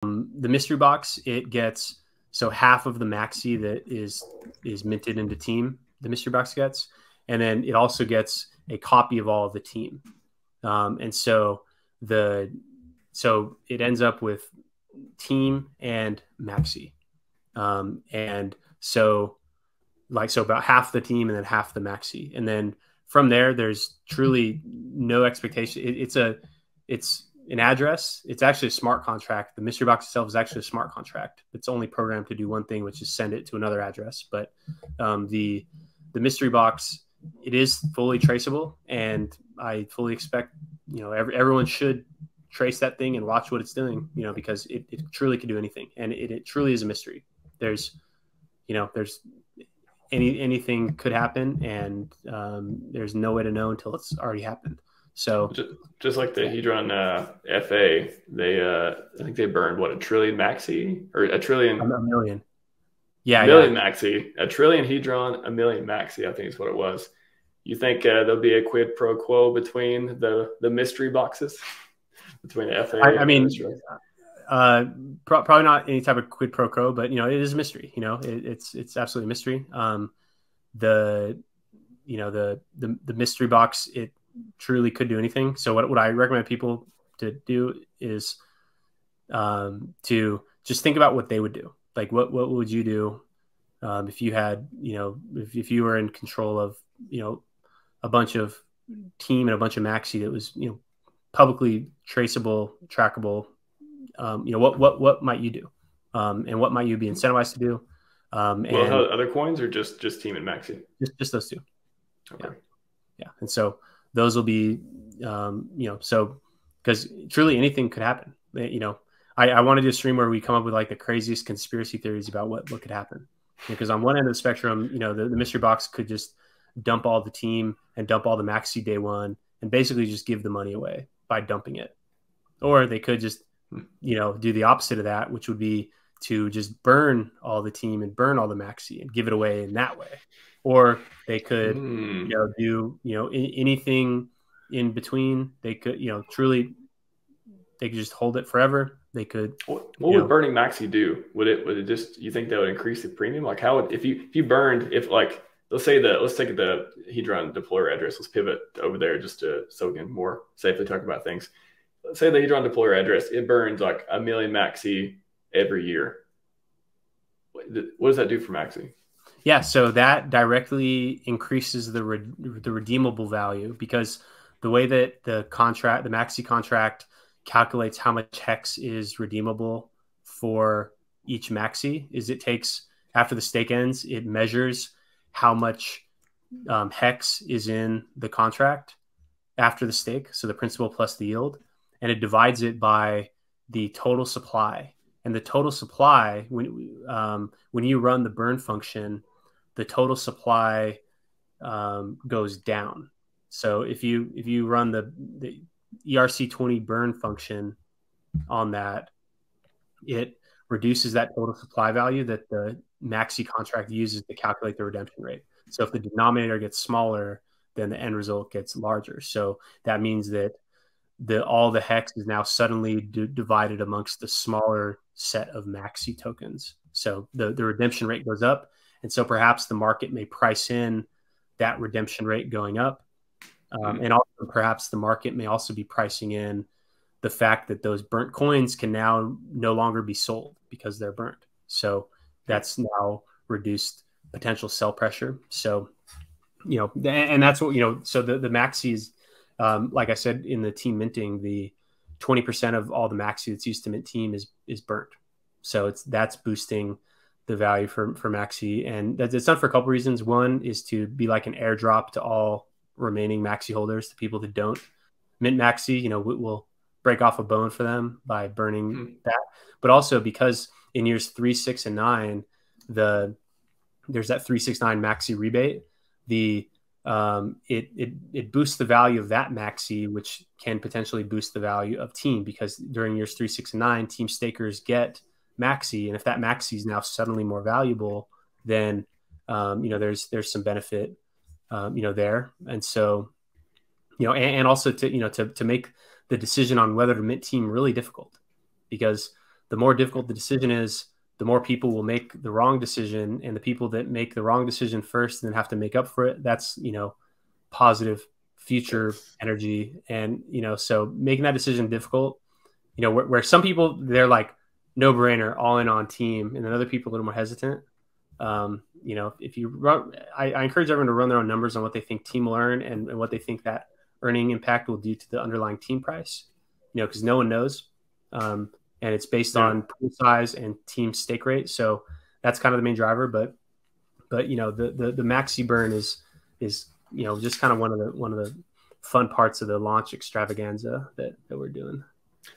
The mystery box, it gets, so half of the maxi that is minted into team, the mystery box gets, and then it also gets a copy of all of the team. And so it ends up with team and maxi. And so about half the team and then half the maxi. And then from there, there's truly no expectation. It's an address. It's actually a smart contract. The mystery box itself is actually a smart contract. It's only programmed to do one thing, which is send it to another address. But the mystery box, it is fully traceable, and I fully expect, everyone should trace that thing and watch what it's doing, because it truly can do anything, and it truly is a mystery. There's anything could happen, and there's no way to know until it's already happened. So just like the Hedron FA, I think they burned what, 1 trillion maxi, or a trillion, a million. Yeah, million maxi, 1 trillion Hedron, 1 million maxi, I think is what it was. You think there'll be a quid pro quo between the mystery boxes, between the FA? I mean, probably not any type of quid pro quo, but it is a mystery. It's absolutely a mystery. The mystery box, it truly could do anything. So what I recommend people to do is to just think about what they would do. Like what would you do if you had, if you were in control of, a bunch of team and a bunch of maxi that was, publicly traceable, trackable. What might you do? And what might you be incentivized to do? And other coins, or just team and maxi? Just those two. Okay. Yeah. And so those will be, so because truly anything could happen. I want to do a stream where we come up with like the craziest conspiracy theories about what could happen. Because on one end of the spectrum, the mystery box could just dump all the team and dump all the maxi day one and basically just give the money away by dumping it. Or they could just, do the opposite of that, which would be to just burn all the team and burn all the maxi and give it away in that way. Or they could, do, anything in between. They could, truly, they could just hold it forever. They could. What would burning maxi do? Would it just, you think that would increase the premium? Like how would, if you burned, let's take the Hedron deployer address. Let's pivot over there so we can more safely talk about things. Let's say the Hedron deployer address, it burns like 1 million maxi every year. What does that do for maxi? Yeah, so that directly increases the redeemable value, because the way that the maxi contract calculates how much hex is redeemable for each maxi is it takes, after the stake ends, it measures how much hex is in the contract after the stake, so the principal plus the yield, and it divides it by the total supply. And the total supply, when you run the burn function, the total supply goes down. So if you run the ERC20 burn function on that, it reduces that total supply value that the maxi contract uses to calculate the redemption rate. So if the denominator gets smaller, then the end result gets larger. So that means that all the hex is now suddenly divided amongst the smaller set of maxi tokens. So the redemption rate goes up. And so perhaps the market may price in that redemption rate going up. And also perhaps the market may also be pricing in the fact that those burnt coins can now no longer be sold because they're burnt. So that's now reduced potential sell pressure. So, and that's what, so the maxis, like I said, in the team minting, the 20% of all the maxi that's used to mint team is burnt. So that's boosting the value for maxi. And it's done for a couple reasons. One is to be like an airdrop to all remaining maxi holders, to people that don't mint maxi, we'll break off a bone for them by burning that. But also because in years 3, 6, and 9, there's that 3, 6, 9 maxi rebate. It boosts the value of that maxi, which can potentially boost the value of team, because during years 3, 6, and 9, team stakers get maxi, and if that maxi is now suddenly more valuable, then there's some benefit there. And so and also to make the decision on whether to mint team really difficult, because the more difficult the decision is, the more people will make the wrong decision, and the people that make the wrong decision first and then have to make up for it, that's, positive future energy. And, so making that decision difficult, where some people, they're like no brainer, all in on team, and then other people a little more hesitant. If you run, I encourage everyone to run their own numbers on what they think team will earn and what they think that earning impact will do to the underlying team price, because no one knows. And it's based on pool size and team stake rate. So that's kind of the main driver. But the maxi burn is just kind of one of the fun parts of the launch extravaganza that we're doing.